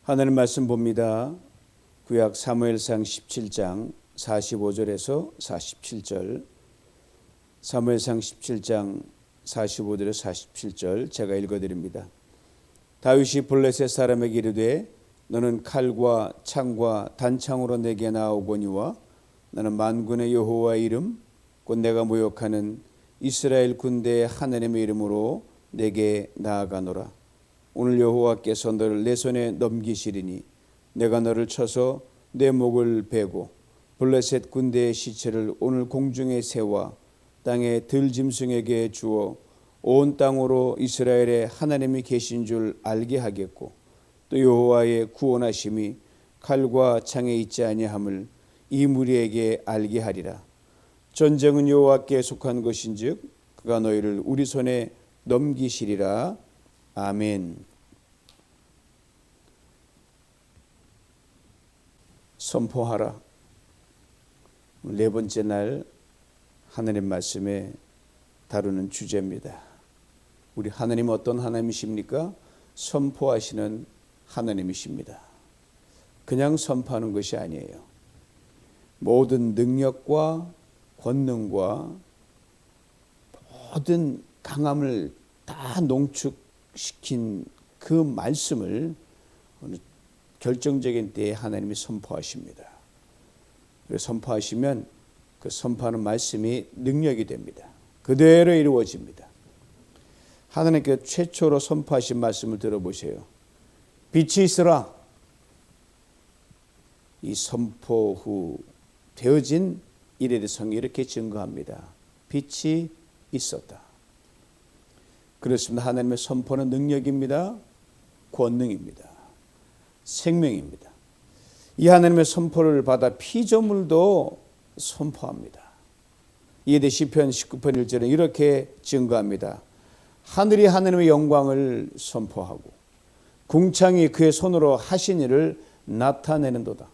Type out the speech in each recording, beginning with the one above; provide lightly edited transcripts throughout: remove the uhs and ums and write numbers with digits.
하나님 말씀 봅니다. 구약 사무엘상 17장 45절에서 47절, 사무엘상 17장 45절에서 47절 제가 읽어드립니다. 다윗이 블레셋 사람에게 이르되 너는 칼과 창과 단창으로 내게 나아오거니와 나는 만군의 여호와의 이름 곧 내가 모욕하는 이스라엘 군대의 하나님의 이름으로 내게 나아가노라. 오늘 여호와께서 너를 내 손에 넘기시리니 내가 너를 쳐서 내 목을 베고 블레셋 군대의 시체를 오늘 공중에 세워 땅의 들짐승에게 주어 온 땅으로 이스라엘의 하나님이 계신 줄 알게 하겠고 또 여호와의 구원하심이 칼과 창에 있지 아니함을 이 무리에게 알게 하리라. 전쟁은 여호와께 속한 것인즉 그가 너희를 우리 손에 넘기시리라. 아멘. 선포하라. 네 번째 날 하나님 말씀에 다루는 주제입니다. 우리 하나님 어떤 하나님이십니까? 선포하시는 하나님이십니다. 그냥 선포하는 것이 아니에요. 모든 능력과 권능과 모든 강함을 다 농축시킨 그 말씀을 어느 결정적인 때에 하나님이 선포하십니다. 그래서 선포하시면 그 선포하는 말씀이 능력이 됩니다. 그대로 이루어집니다. 하나님께서 최초로 선포하신 말씀을 들어보세요. 빛이 있으라. 이 선포 후 되어진 일에 대해서 이렇게 증거합니다. 빛이 있었다. 그렇습니다. 하나님의 선포는 능력입니다. 권능입니다. 생명입니다. 이 하나님의 선포를 받아 피조물도 선포합니다. 이에 대해 시편 19편 1절은 이렇게 증거합니다. 하늘이 하나님의 영광을 선포하고 궁창이 그의 손으로 하신 일을 나타내는도다.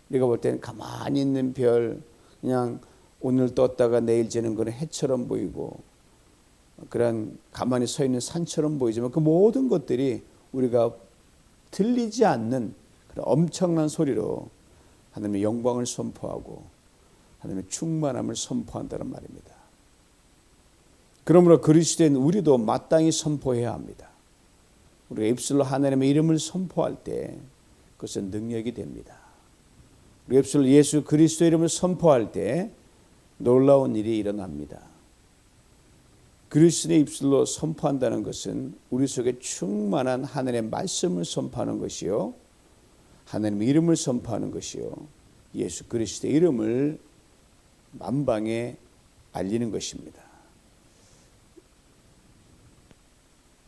우리가 볼 때는 가만히 있는 별, 그냥 오늘 떴다가 내일 지는 그런 해처럼 보이고 그런 가만히 서 있는 산처럼 보이지만 그 모든 것들이 우리가 들리지 않는 그런 엄청난 소리로 하나님의 영광을 선포하고 하나님의 충만함을 선포한다는 말입니다. 그러므로 그리스도인 우리도 마땅히 선포해야 합니다. 우리가 입술로 하나님의 이름을 선포할 때 그것은 능력이 됩니다. 우리 입술로 예수 그리스도의 이름을 선포할 때 놀라운 일이 일어납니다. 그리스도의 입술로 선포한다는 것은 우리 속에 충만한 하나님의 말씀을 선포하는 것이요, 하나님의 이름을 선포하는 것이요, 예수 그리스도의 이름을 만방에 알리는 것입니다.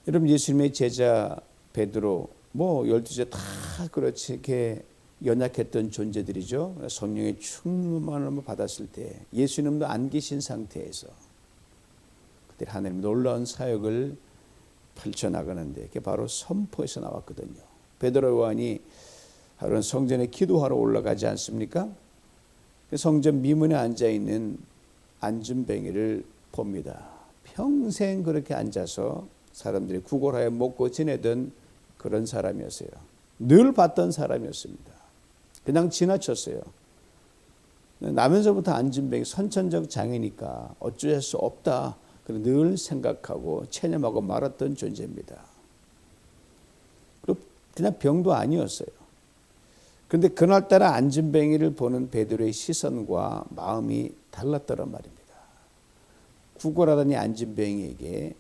여러분, 예수님의 제자 베드로, 12제 다 그렇지 이렇게 연약했던 존재들이죠. 성령의 충만함을 받았을 때 예수님도 안 계신 상태에서 그때 하나님 놀라운 사역을 펼쳐나가는데 그게 바로 선포에서 나왔거든요. 베드로 요한이 하루는 성전에 기도하러 올라가지 않습니까? 성전 미문에 앉아있는 안진뱅이를 봅니다. 평생 그렇게 앉아서 사람들이 구걸하여 먹고 지내던 그런 사람이었어요. 늘 봤던 사람이었습니다. 그냥 지나쳤어요. 나면서부터 안진뱅이 선천적 장애니까 어쩔 수 없다. 늘 생각하고 체념하고 말았던 존재입니다. 그리고 그냥 병도 아니었어요. 그런데 그날따라 안진뱅이를 보는 베드로의 시선과 마음이 달랐더란 말입니다. 구걸하더니 안진뱅이에게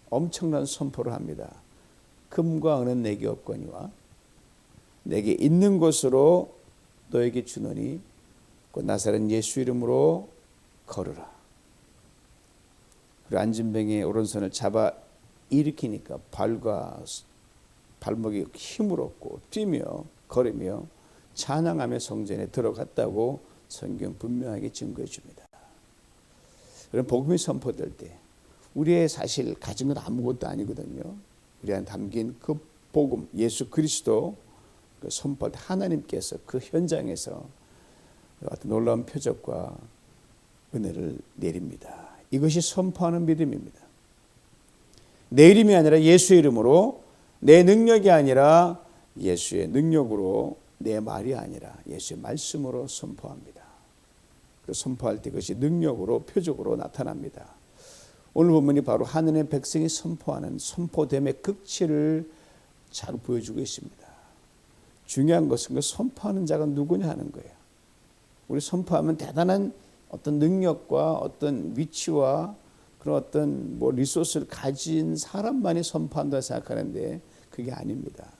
엄청난 선포를 합니다. 금과 은은 내게 없거니와 내게 있는 것으로 너에게 주노니 곧 나사렛 예수 이름으로 걸으라. 그리고 안진뱅이의 오른손을 잡아 일으키니까 발과 발목이 힘을 얻고 뛰며 걸으며 찬양하며 성전에 들어갔다고 성경 분명하게 증거해 줍니다. 그럼 복음이 선포될 때 우리의 사실 가진 건 아무것도 아니거든요. 우리 안에 담긴 그 복음, 예수 그리스도 그 선포할 때 하나님께서 그 현장에서 어떤 놀라운 표적과 은혜를 내립니다. 이것이 선포하는 믿음입니다. 내 이름이 아니라 예수의 이름으로, 내 능력이 아니라 예수의 능력으로 내 말이 아니라 예수의 말씀으로 선포합니다. 그 선포할 때 그것이 능력으로 표적으로 나타납니다. 오늘 본문이 바로 하느님의 백성이 선포하는 선포됨의 극치를 잘 보여주고 있습니다. 중요한 것은 그 선포하는 자가 누구냐 하는 거예요. 우리 선포하면 대단한 어떤 능력과 어떤 위치와 그런 어떤 리소스를 가진 사람만이 선포한다 생각하는데 그게 아닙니다.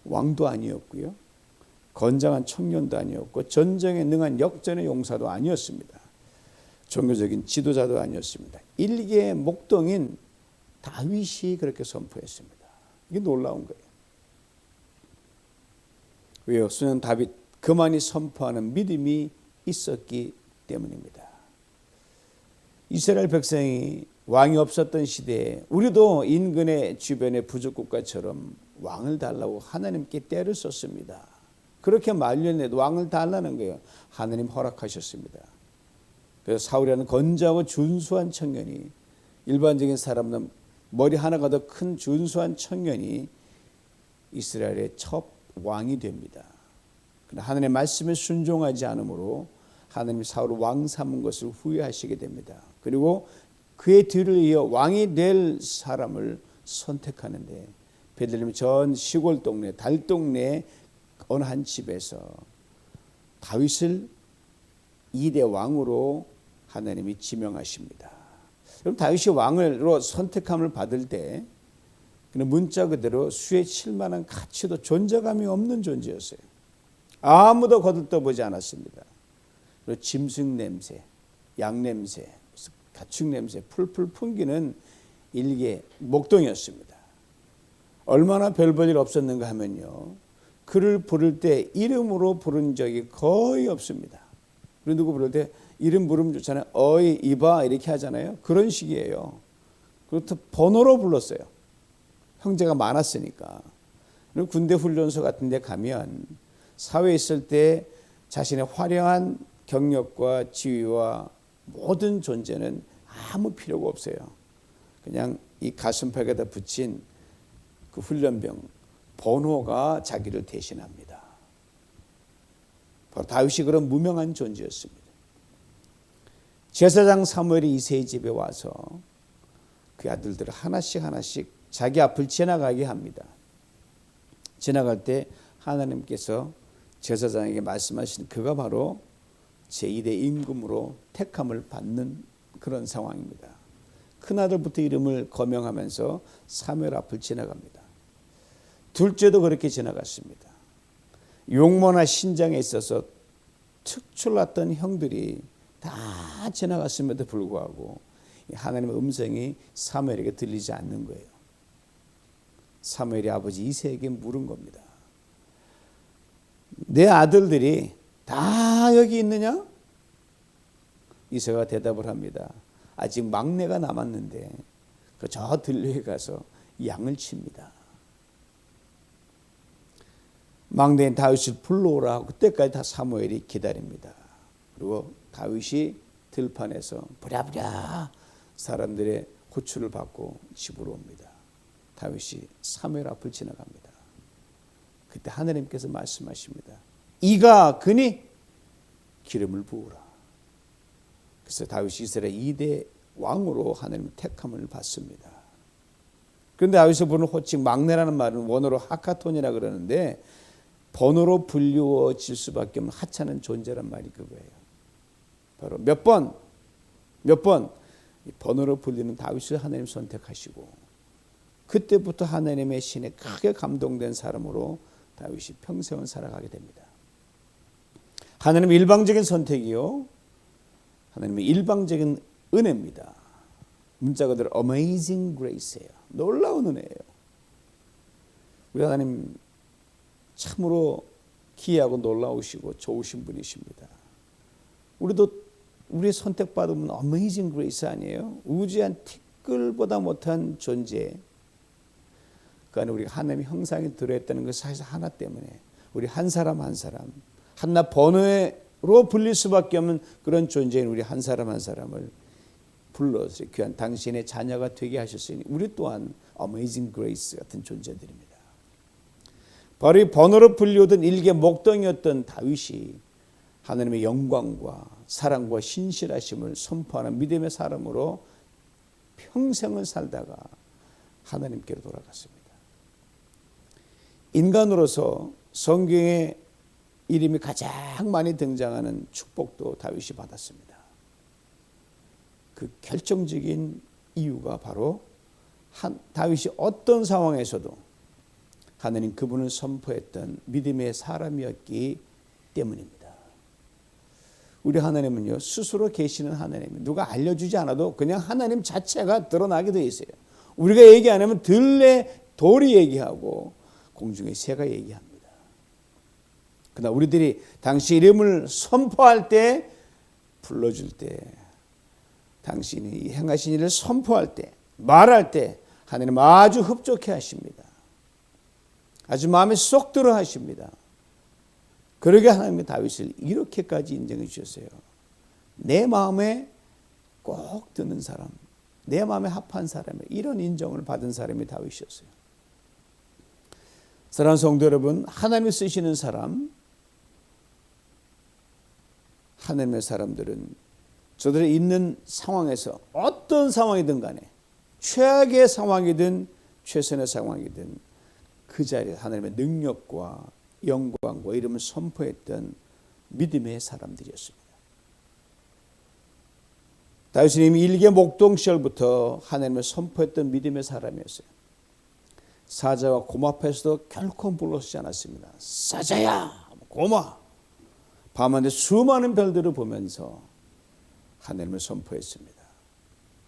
왕도 아니었고요. 건장한 청년도 아니었고 전쟁에 능한 역전의 용사도 아니었습니다. 종교적인 지도자도 아니었습니다. 일개의 목동인 다윗이 그렇게 선포했습니다. 이게 놀라운 거예요. 왜요? 수년 다윗 그만이 선포하는 믿음이 있었기 때문입니다. 이스라엘 백성이 왕이 없었던 시대에 우리도 인근의 주변의 부족국가처럼 왕을 달라고 하나님께 때를 썼습니다. 그렇게 말년에도 왕을 달라는 거예요. 하나님 허락하셨습니다. 그래서 사울이라는 건장하고 준수한 청년이, 일반적인 사람은 머리 하나가 더 큰 준수한 청년이 이스라엘의 첫 왕이 됩니다. 그러나 하나님의 말씀에 순종하지 않으므로 하나님이 사울을 왕 삼은 것을 후회하시게 됩니다. 그리고 그의 뒤를 이어 왕이 될 사람을 선택하는데 베들레헴 전 시골 동네 달동네 어느 한 집에서 다윗을 2대 왕으로 하나님이 지명하십니다. 그럼 다윗이 왕으로 선택함을 받을 때 그는 문자 그대로 수에 칠만한 가치도 존재감이 없는 존재였어요. 아무도 거들떠보지 않았습니다. 그리고 짐승 냄새, 양 냄새, 가축 냄새 풀풀 풍기는 일개 목동이었습니다. 얼마나 별 볼 일 없었는가 하면요, 그를 부를 때 이름으로 부른 적이 거의 없습니다. 그리고 누구 부를 때 이름 부르면 좋잖아요. 어이 이봐 이렇게 하잖아요. 그런 식이에요. 그렇다 번호로 불렀어요. 형제가 많았으니까. 그리고 군대 훈련소 같은 데 가면 사회에 있을 때 자신의 화려한 경력과 지위와 모든 존재는 아무 필요가 없어요. 그냥 이 가슴팍에다 붙인 그 훈련병 번호가 자기를 대신합니다. 바로 다윗이 그런 무명한 존재였습니다. 제사장 사무엘이 이새의 집에 와서 그 아들들을 하나씩 자기 앞을 지나가게 합니다. 지나갈 때 하나님께서 제사장에게 말씀하신 그가 바로 제2대 임금으로 택함을 받는 그런 상황입니다. 큰아들부터 이름을 거명하면서 사무엘 앞을 지나갑니다. 둘째도 그렇게 지나갔습니다. 용모나 신장에 있어서 특출났던 형들이 다 지나갔음에도 불구하고 하나님의 음성이 사무엘에게 들리지 않는 거예요. 사무엘이 아버지 이새에게 물은 겁니다. 내 아들들이 다 여기 있느냐? 이새가 대답을 합니다. 아직 막내가 남았는데 저 들녘에 가서 양을 칩니다. 막내인 다윗을 불러오라 하고 그때까지 다 사무엘이 기다립니다. 그리고 다윗이 들판에서 부랴부랴 사람들의 호출을 받고 집으로 옵니다. 다윗이 사무엘 앞을 지나갑니다. 그때 하나님께서 말씀하십니다. 이가 그니 기름을 부으라. 그래서 다윗이 이스라엘 2대 왕으로 하나님의 택함을 받습니다. 그런데 다윗을 부르는 호칭 막내라는 말은 원어로 하카톤이라 그러는데 번호로 불리워질 수밖에 없는 하찮은 존재란 말이 그거예요. 바로 몇 번 번호로 불리는 다윗을 하나님 선택하시고 그때부터 하나님의 신에 크게 감동된 사람으로 다윗이 평생을 살아가게 됩니다. 하나님의 일방적인 선택이요, 하나님의 일방적인 은혜입니다. 문자 그대로 Amazing Grace예요. 놀라운 은혜예요. 우리 하나님 참으로 기이하고 놀라우시고 좋으신 분이십니다. 우리도 우리 선택받으면 Amazing Grace 아니에요? 우주한 티끌보다 못한 존재. 그 안에 우리가 하나님의 형상이 들어있다는 것 사실 하나 때문에 우리 한 사람 하나 번호로 불릴 수밖에 없는 그런 존재인 우리 한 사람을 불러서 귀한 당신의 자녀가 되게 하셨으니 우리 또한 Amazing Grace 같은 존재들입니다. 바로 이 번호로 불리우던 일개 목동이었던 다윗이 하나님의 영광과 사랑과 신실하심을 선포하는 믿음의 사람으로 평생을 살다가 하나님께로 돌아갔습니다. 인간으로서 성경에 이름이 가장 많이 등장하는 축복도 다윗이 받았습니다. 그 결정적인 이유가 바로 다윗이 어떤 상황에서도 하나님 그분을 선포했던 믿음의 사람이었기 때문입니다. 우리 하나님은요, 스스로 계시는 하나님, 누가 알려주지 않아도 그냥 하나님 자체가 드러나게 되어 있어요. 우리가 얘기 안 하면 들레 돌이 얘기하고 공중의 새가 얘기합니다. 그러나 우리들이 당시 이름을 선포할 때, 불러줄 때, 당신이 행하신 일을 선포할 때, 말할 때 하나님 아주 흡족해 하십니다. 아주 마음에 쏙 들어 하십니다. 그러게 하나님이 다윗을 이렇게까지 인정해 주셨어요. 내 마음에 꼭 드는 사람, 내 마음에 합한 사람, 이런 인정을 받은 사람이 다윗이었어요. 사랑하는 성도 여러분, 하나님이 쓰시는 사람, 하나님의 사람들은 저들이 있는 상황에서 어떤 상황이든 간에 최악의 상황이든 최선의 상황이든 그 자리에 하나님의 능력과 영광과 이름을 선포했던 믿음의 사람들이었습니다. 다윗은 이미 일개 목동 시절부터 하나님을 선포했던 믿음의 사람이었어요. 사자와 곰 앞에서도 결코 물러서지 않았습니다. 사자야, 곰아. 밤하늘 수많은 별들을 보면서 하나님을 선포했습니다.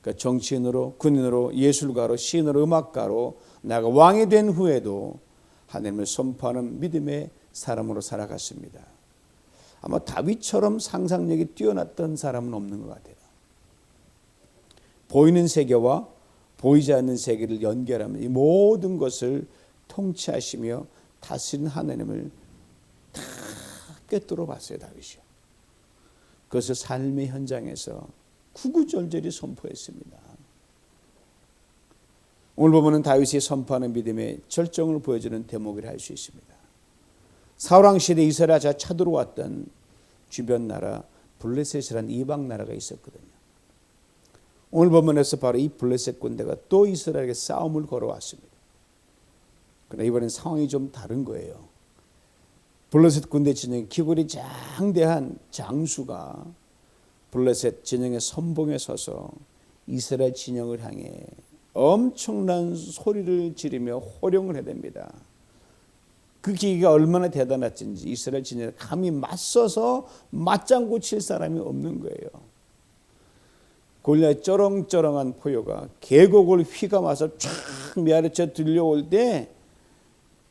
그러니까 정치인으로, 군인으로, 예술가로, 시인으로, 음악가로 나가 왕이 된 후에도 하나님을 선포하는 믿음의 사람으로 살아갔습니다. 아마 다윗처럼 상상력이 뛰어났던 사람은 없는 것 같아요. 보이는 세계와 보이지 않는 세계를 연결하면 이 모든 것을 통치하시며 다스리는 하나님을 다 꿰뚫어 봤어요, 다윗이요. 그것을 삶의 현장에서 구구절절히 선포했습니다. 오늘 보면은 다윗이 선포하는 믿음의 절정을 보여주는 대목이라 할 수 있습니다. 사울왕 시대 이스라엘에 쳐들어왔던 주변 나라 블레셋이라는 이방 나라가 있었거든요. 오늘 본문에서 바로 이 블레셋 군대가 또 이스라엘에게 싸움을 걸어왔습니다. 그러나 이번엔 상황이 좀 다른 거예요. 블레셋 군대 진영에 기골이 장대한 장수가 블레셋 진영의 선봉에 서서 이스라엘 진영을 향해 엄청난 소리를 지르며 호령을 해댑니다. 그 기계가 얼마나 대단했는지 이스라엘 진영에 감히 맞서서 맞장구 칠 사람이 없는 거예요. 골리앗 쩌렁쩌렁한 포효가 계곡을 휘감아서 쫙 메아리쳐 들려올 때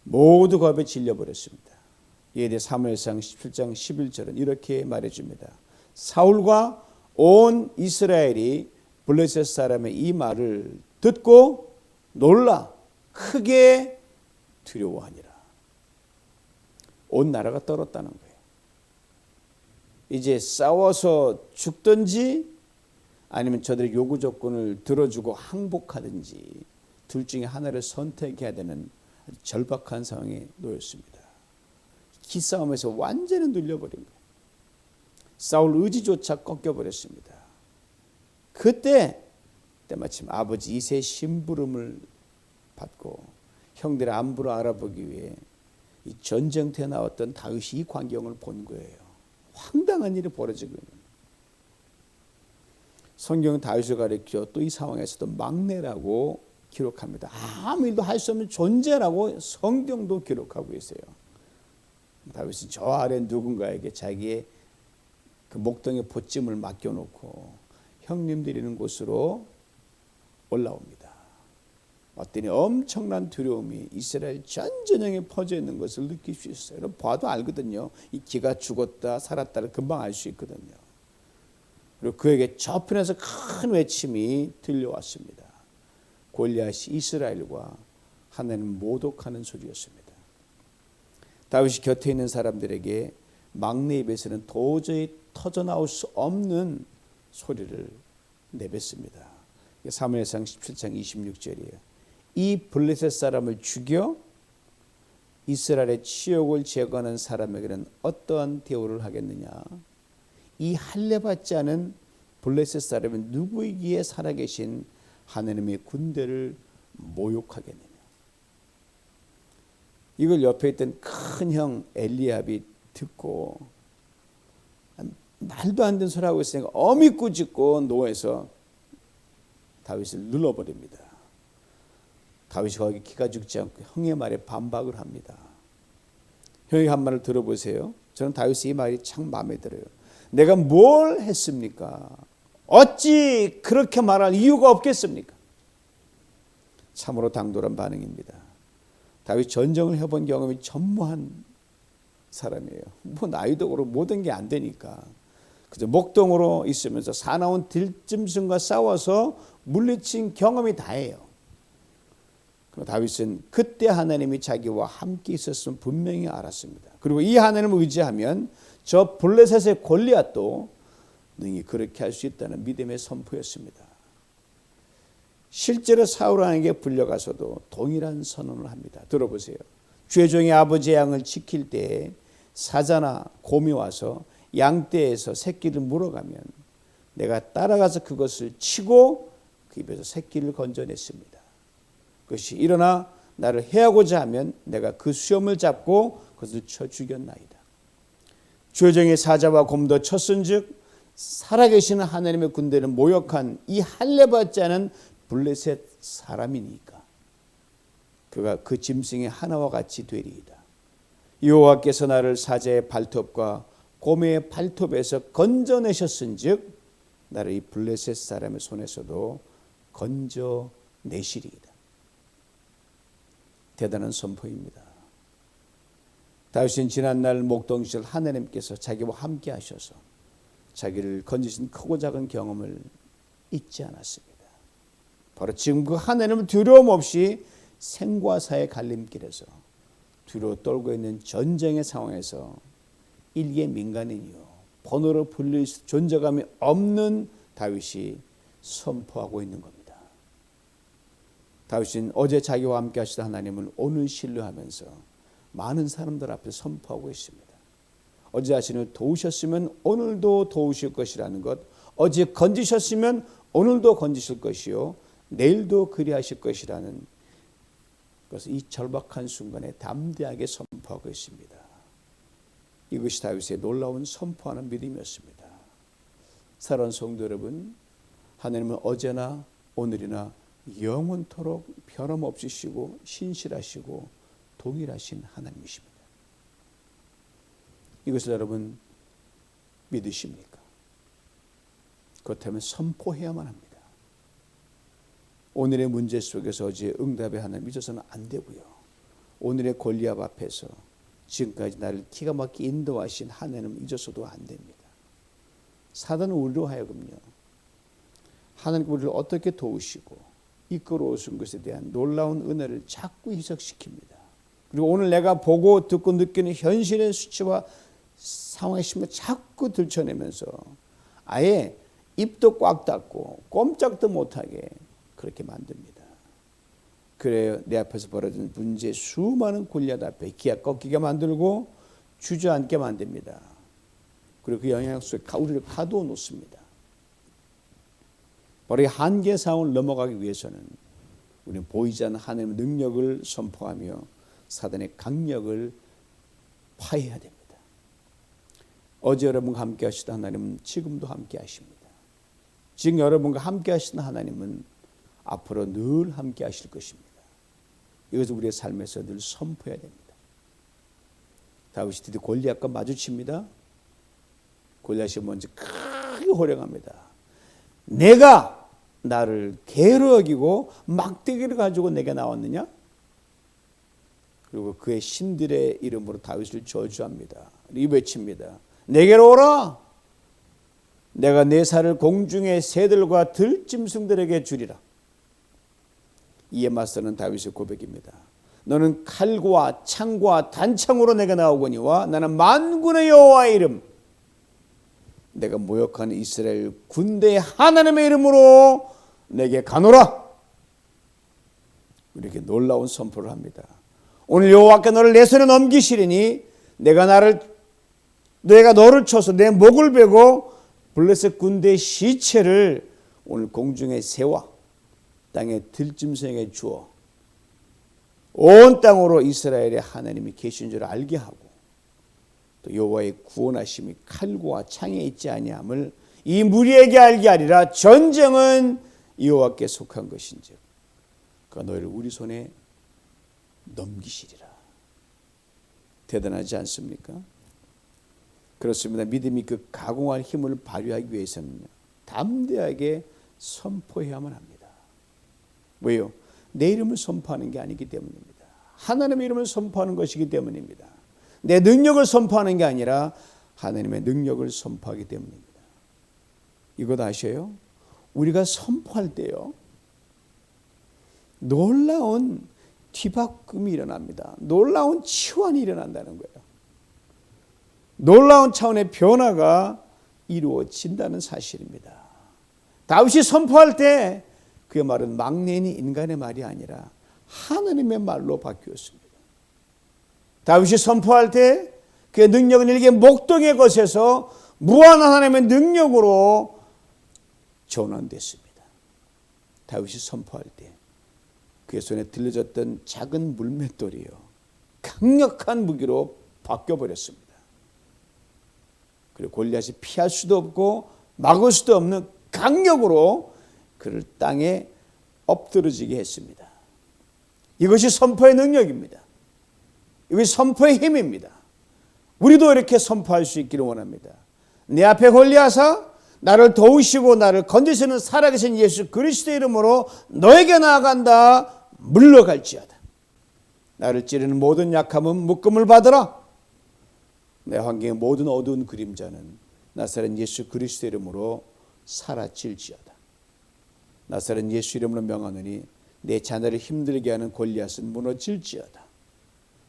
모두 겁에 질려버렸습니다. 이에 대해 사무엘상 17장 11절은 이렇게 말해줍니다. 사울과 온 이스라엘이 블레셋 사람의 이 말을 듣고 놀라 크게 두려워하니라. 온 나라가 떨었다는 거예요. 이제 싸워서 죽든지 아니면 저들의 요구 조건을 들어주고 항복하든지 둘 중에 하나를 선택해야 되는 절박한 상황에 놓였습니다. 기싸움에서 완전히 눌려버린 거예요. 사울 의지조차 꺾여버렸습니다. 그때 때마침 아버지 이새의 심부름을 받고 형들의 안부를 알아보기 위해 이 전쟁터에 나왔던 다윗이 이 광경을 본 거예요. 황당한 일이 벌어지고 있는 거예요. 성경은 다윗을 가리켜 또 이 상황에서도 막내라고 기록합니다. 아무 일도 할 수 없는 존재라고 성경도 기록하고 있어요. 다윗은 저 아래 누군가에게 자기의 그 목동의 보찜을 맡겨놓고 형님들이 있는 곳으로 올라옵니다. 어떤 엄청난 두려움이 이스라엘 전 전역에 퍼져 있는 것을 느낄 수 있어요. 여러분 봐도 알거든요. 이 기가 죽었다 살았다를 금방 알 수 있거든요. 그리고 그에게 저편에서 큰 외침이 들려왔습니다. 골리앗이 이스라엘과 하나님 모독하는 소리였습니다. 다윗이 곁에 있는 사람들에게 막내 입에서는 도저히 터져나올 수 없는 소리를 내뱉습니다. 사무엘상 17장 26절이에요. 이 블레셋 사람을 죽여 이스라엘의 치욕을 제거하는 사람에게는 어떠한 대우를 하겠느냐? 이 할례받지 않은 블레셋 사람은 누구이기에 살아계신 하나님의 군대를 모욕하겠느냐? 이걸 옆에 있던 큰 형 엘리압이 듣고 말도 안 되는 소리 하고 있으니까 어미 꾸짖고 노에서 다윗을 눌러버립니다. 다윗이 거기 기가 죽지 않고 형의 말에 반박을 합니다. 형이 한 말을 들어보세요. 저는 다윗의 이 말이 참 마음에 들어요. 내가 뭘 했습니까? 어찌 그렇게 말할 이유가 없겠습니까? 참으로 당돌한 반응입니다. 다윗 전쟁을 해본 경험이 전무한 사람이에요. 뭐 나이도 그렇고 모든 게 안 되니까 그저 목동으로 있으면서 사나운 들짐승과 싸워서 물리친 경험이 다예요. 다윗은 그때 하나님이 자기와 함께 있었으면 분명히 알았습니다. 그리고 이 하나님을 의지하면 저 블레셋의 골리앗도 능히 그렇게 할 수 있다는 믿음의 선포였습니다. 실제로 사울 왕에게 불려가서도 동일한 선언을 합니다. 들어보세요. 죄종의 아버지 양을 지킬 때에 사자나 곰이 와서 양떼에서 새끼를 물어가면 내가 따라가서 그것을 치고 그 입에서 새끼를 건져냈습니다. 그것이 일어나 나를 해하고자 하면 내가 그 수염을 잡고 그것을 쳐 죽였나이다. 죄종의 사자와 곰도 쳤은즉 살아계시는 하나님의 군대를 모욕한 이 할례받지 않은 블레셋 사람이니까 그가 그 짐승의 하나와 같이 되리이다. 여호와께서 나를 사자의 발톱과 곰의 발톱에서 건져내셨은즉 나를 이 블레셋 사람의 손에서도 건져내시리이다. 대단한 선포입니다. 다윗은 지난날 목동 시절 하나님께서 자기와 함께 하셔서 자기를 건지신 크고 작은 경험을 잊지 않았습니다. 바로 지금 그 하나님을 두려움 없이 생과 사의 갈림길에서 뒤로 떨고 있는 전쟁의 상황에서 일개 민간인이요 번호로 불릴 존재감이 없는 다윗이 선포하고 있는 겁니다. 다윗은 어제 자기와 함께 하시던 하나님을 오늘 신뢰하면서 많은 사람들 앞에 선포하고 있습니다. 어제 자신을 도우셨으면 오늘도 도우실 것이라는 것, 어제 건지셨으면 오늘도 건지실 것이요 내일도 그리하실 것이라는 것을 이 절박한 순간에 담대하게 선포하고 있습니다. 이것이 다윗의 놀라운 선포하는 믿음이었습니다. 사랑하는 성도 여러분, 하나님은 어제나 오늘이나 영원토록 변함없으시고 신실하시고 동일하신 하나님이십니다. 이것을 여러분 믿으십니까? 그렇다면 선포해야만 합니다. 오늘의 문제 속에서 어제 응답의 하나님 잊어서는 안 되고요. 오늘의 골리앗 앞에서 지금까지 나를 기가 막히게 인도하신 하나님을 잊어서도 안 됩니다. 사단은 우리로 하여금요. 하나님 우리를 어떻게 도우시고 이끌어오신 것에 대한 놀라운 은혜를 자꾸 희석시킵니다. 그리고 오늘 내가 보고 듣고 느끼는 현실의 수치와 상황의 심을 자꾸 들춰내면서 아예 입도 꽉 닫고 꼼짝도 못하게 그렇게 만듭니다. 그래요. 내 앞에서 벌어진 문제 수많은 골리앗 앞에 기가 꺾이게 만들고 주저앉게 만듭니다. 그리고 그 영향 속에 우리를 가두어 놓습니다. 바로 이 한계 상황을 넘어가기 위해서는 우리는 보이지 않는 하나님의 능력을 선포하며 사단의 강력을 파해야 됩니다. 어제 여러분과 함께 하시던 하나님은 지금도 함께 하십니다. 지금 여러분과 함께 하시는 하나님은 앞으로 늘 함께 하실 것입니다. 이것을 우리의 삶에서 늘 선포해야 됩니다. 다윗이 드디어 골리앗과 마주칩니다. 골리앗이 먼저 크게 호령합니다. 내가 나를 개로 여기고 막대기를 가지고 내게 나왔느냐? 그리고 그의 신들의 이름으로 다윗을 저주합니다. 이 외칩니다. 내게로 오라. 내가 내 살을 공중의 새들과 들짐승들에게 주리라. 이에 맞서는 다윗의 고백입니다. 너는 칼과 창과 단창으로 내게 나오거니와 나는 만군의 여호와의 이름 내가 모욕하는 이스라엘 군대의 하나님의 이름으로 내게 가노라. 이렇게 놀라운 선포를 합니다. 오늘 여호와께 너를 내 손에 넘기시리니 내가 너를 쳐서 내 목을 베고 블레셋 군대의 시체를 오늘 공중에 세워 땅에 들짐승에게 주어 온 땅으로 이스라엘의 하나님이 계신 줄 알게 하고 또 여호와의 구원하심이 칼과 창에 있지 아니함을 이 무리에게 알게 하리라. 전쟁은 여호와께 속한 것인즉 그가 너희를 우리 손에 넘기시리라. 대단하지 않습니까? 그렇습니다. 믿음이 그 가공할 힘을 발휘하기 위해서는 담대하게 선포해야만 합니다. 왜요? 내 이름을 선포하는 게 아니기 때문입니다. 하나님의 이름을 선포하는 것이기 때문입니다. 내 능력을 선포하는 게 아니라 하나님의 능력을 선포하기 때문입니다. 이것 아셔요? 우리가 선포할 때요, 놀라운 뒤바꿈이 일어납니다. 놀라운 치환이 일어난다는 거예요. 놀라운 차원의 변화가 이루어진다는 사실입니다. 다윗이 선포할 때 그의 말은 막내니 인간의 말이 아니라 하나님의 말로 바뀌었습니다. 다윗이 선포할 때 그의 능력은 일개 목동의 것에서 무한한 하나님의 능력으로 전환됐습니다. 다윗이 선포할 때 그의 손에 들려졌던 작은 물맷돌이요, 강력한 무기로 바뀌어버렸습니다. 그리고 골리앗이 피할 수도 없고 막을 수도 없는 강력으로 그를 땅에 엎드러지게 했습니다. 이것이 선포의 능력입니다. 이것이 선포의 힘입니다. 우리도 이렇게 선포할 수 있기를 원합니다. 내 앞에 골리앗아, 나를 도우시고 나를 건지시는 살아계신 예수 그리스도의 이름으로 너에게 나아간다. 물러갈지어다. 나를 찌르는 모든 약함은 묶음을 받으라. 내 환경의 모든 어두운 그림자는 나사렛 예수 그리스도의 이름으로 사라질지어다. 나사렛 예수 이름으로 명하노니 내 자녀를 힘들게 하는 골리앗은 무너질지어다.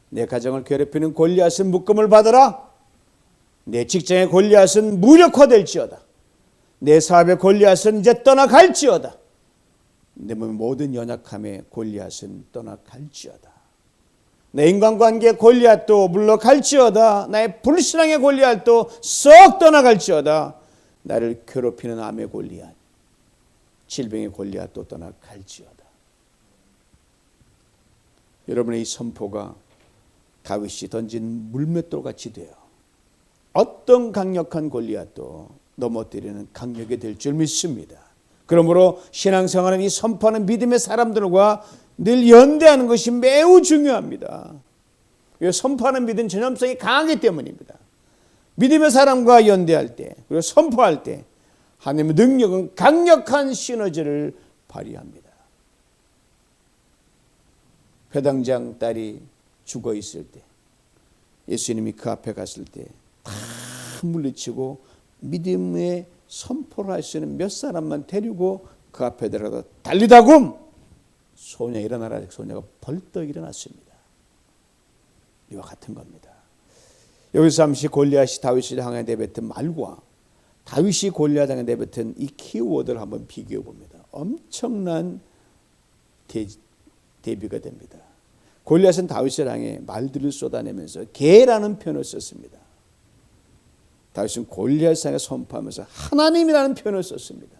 내 가정을 괴롭히는 골리앗은 묶음을 받으라. 내 직장의 골리앗은 무력화될지어다. 내 사업의 골리앗은 이제 떠나갈지어다. 내 몸의 모든 연약함의 골리앗은 떠나갈지어다. 내 인간관계의 골리앗도 물러갈지어다. 나의 불신앙의 골리앗도 썩 떠나갈지어다. 나를 괴롭히는 암의 골리앗, 질병의 골리앗도 떠나갈지어다. 여러분의 이 선포가 다윗이 던진 물맷돌같이 되어 어떤 강력한 골리앗도 넘어뜨리는 강력이 될 줄 믿습니다. 그러므로 신앙생활은 이 선포하는 믿음의 사람들과 늘 연대하는 것이 매우 중요합니다. 선포하는 믿음 전염성이 강하기 때문입니다. 믿음의 사람과 연대할 때, 그리고 선포할 때 하나님의 능력은 강력한 시너지를 발휘합니다. 회당장 딸이 죽어 있을 때, 예수님이 그 앞에 갔을 때 다 물리치고 믿음의 선포를 할 수 있는 몇 사람만 데리고 그 앞에 들어가서 달리다굼, 소녀 일어나라. 소녀가 벌떡 일어났습니다. 이와 같은 겁니다. 여기서 잠시 골리앗이 다윗을 향해 내뱉은 말과 다윗이 골리앗을 향해 내뱉은 이 키워드를 한번 비교해 봅니다. 엄청난 대비가 됩니다. 골리앗은 다윗을 향해 말들을 쏟아내면서 개라는 표현을 썼습니다. 다윗은 골리앗을 향해 선포하면서 하나님이라는 표현을 썼습니다.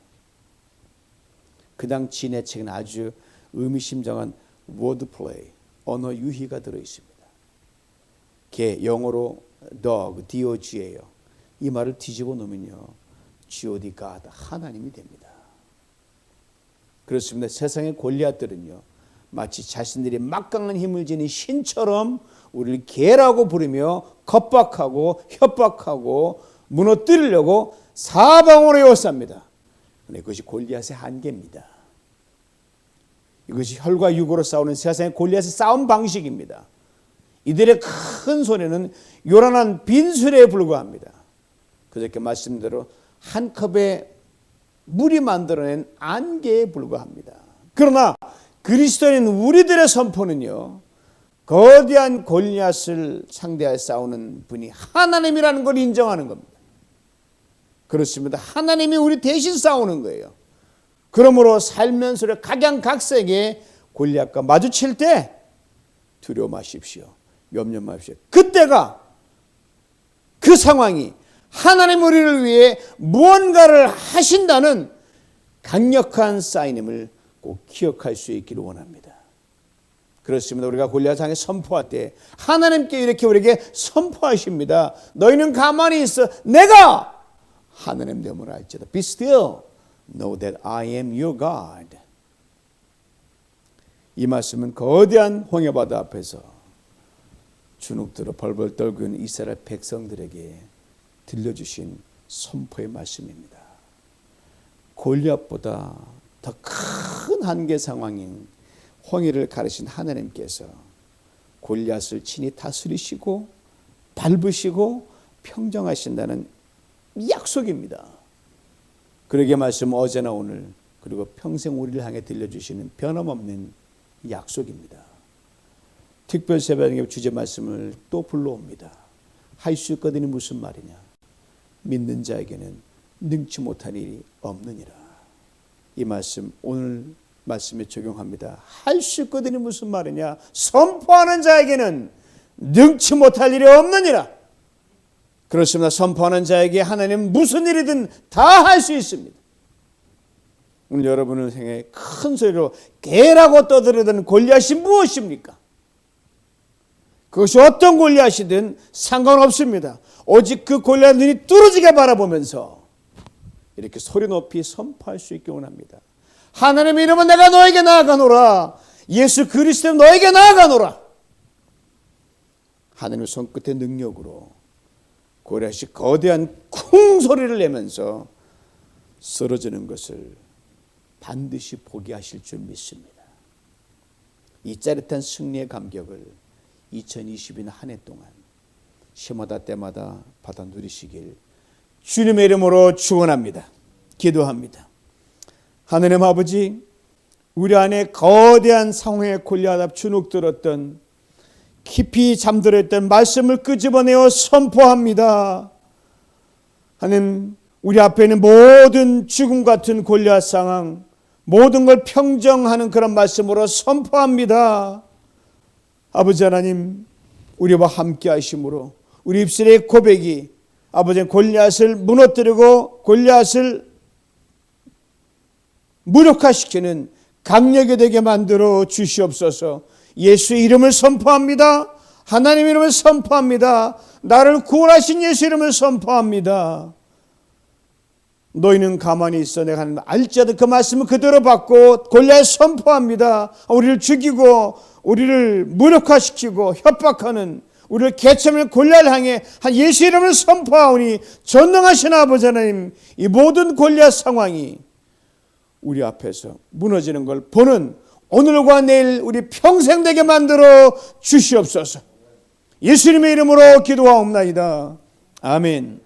그 당 진해책은 아주 의미심장한 wordplay, 언어 유희가 들어있습니다. 개, 영어로 dog, dog예요. 이 말을 뒤집어 놓으면요, God, God, 하나님이 됩니다. 그렇습니다. 세상의 골리앗들은요, 마치 자신들이 막강한 힘을 지닌 신처럼 우리를 개라고 부르며 겁박하고 협박하고 무너뜨리려고 사방으로 에워쌉니다. 그런데 그것이 골리앗의 한계입니다. 이것이 혈과 육으로 싸우는 세상의 골리앗의 싸움 방식입니다. 이들의 큰 손에는 요란한 빈술에 불과합니다. 그저께 말씀대로 한 컵에 물이 만들어낸 안개에 불과합니다. 그러나 그리스도인 우리들의 선포는요, 거대한 골리앗을 상대하여 싸우는 분이 하나님이라는 걸 인정하는 겁니다. 그렇습니다. 하나님이 우리 대신 싸우는 거예요. 그러므로 살면서 각양각색의 골리앗과 마주칠 때 두려워 마십시오. 염려 마십시오. 그때가, 그 상황이 하나님 우리를 위해 무언가를 하신다는 강력한 사인임을 꼭 기억할 수 있기를 원합니다. 그렇습니다. 우리가 골리앗 향해 선포할 때 하나님께 이렇게 우리에게 선포하십니다. 너희는 가만히 있어. 내가 하나님 됨을 알지다. Be still. Know that I am your God. 이 말씀은 거대한 홍해바다 앞에서 주눅들어 벌벌 떨고 있는 이스라엘 백성들에게 들려주신 선포의 말씀입니다. 골리앗보다 더 큰 한계 상황인 홍해를 가르신 하나님께서 골리앗을 친히 다스리시고 밟으시고 평정하신다는 약속입니다. 그러게 말씀 어제나 오늘 그리고 평생 우리를 향해 들려주시는 변함없는 약속입니다. 특별 새벽의 주제 말씀을 또 불러옵니다. 할 수 있거든이 무슨 말이냐? 믿는 자에게는 능치 못한 일이 없느니라. 이 말씀 오늘 말씀에 적용합니다. 할 수 있거든이 무슨 말이냐? 선포하는 자에게는 능치 못할 일이 없느니라. 그렇습니다. 선포하는 자에게 하나님은 무슨 일이든 다 할 수 있습니다. 오늘 여러분을 향해 큰 소리로 개라고 떠들어대는 골리앗이 무엇입니까? 그것이 어떤 골리앗이든 상관없습니다. 오직 그 골리앗 눈이 뚫어지게 바라보면서 이렇게 소리 높이 선포할 수 있기 원합니다. 하나님의 이름은 내가 너에게 나아가노라. 예수 그리스도 너에게 나아가노라. 하나님의 손끝의 능력으로 골리앗이 거대한 쿵 소리를 내면서 쓰러지는 것을 반드시 보게 하실 줄 믿습니다. 이 짜릿한 승리의 감격을 2020년 한 해 동안 시마다 때마다 받아 누리시길 주님의 이름으로 축원합니다. 기도합니다. 하나님 아버지, 우리 안에 거대한 상황에 골리앗 앞 주눅들었던 깊이 잠들었던 말씀을 끄집어내어 선포합니다. 하나님, 우리 앞에 있는 모든 죽음 같은 골리앗 상황, 모든 걸 평정하는 그런 말씀으로 선포합니다. 아버지 하나님, 우리와 함께 하심으로 우리 입술의 고백이 아버지 골리앗을 무너뜨리고 골리앗을 무력화시키는 강력이 되게 만들어 주시옵소서. 예수의 이름을 선포합니다. 하나님 이름을 선포합니다. 나를 구원하신 예수 이름을 선포합니다. 너희는 가만히 있어. 내가 하나님 알지어도 그 말씀을 그대로 받고 골리앗 선포합니다. 우리를 죽이고 우리를 무력화시키고 협박하는 우리를 개체하는 골리앗을 향해 한 예수 이름을 선포하오니 전능하신 아버지 하나님, 이 모든 골리앗 상황이 우리 앞에서 무너지는 걸 보는 오늘과 내일 우리 평생 되게 만들어 주시옵소서. 예수님의 이름으로 기도하옵나이다. 아멘.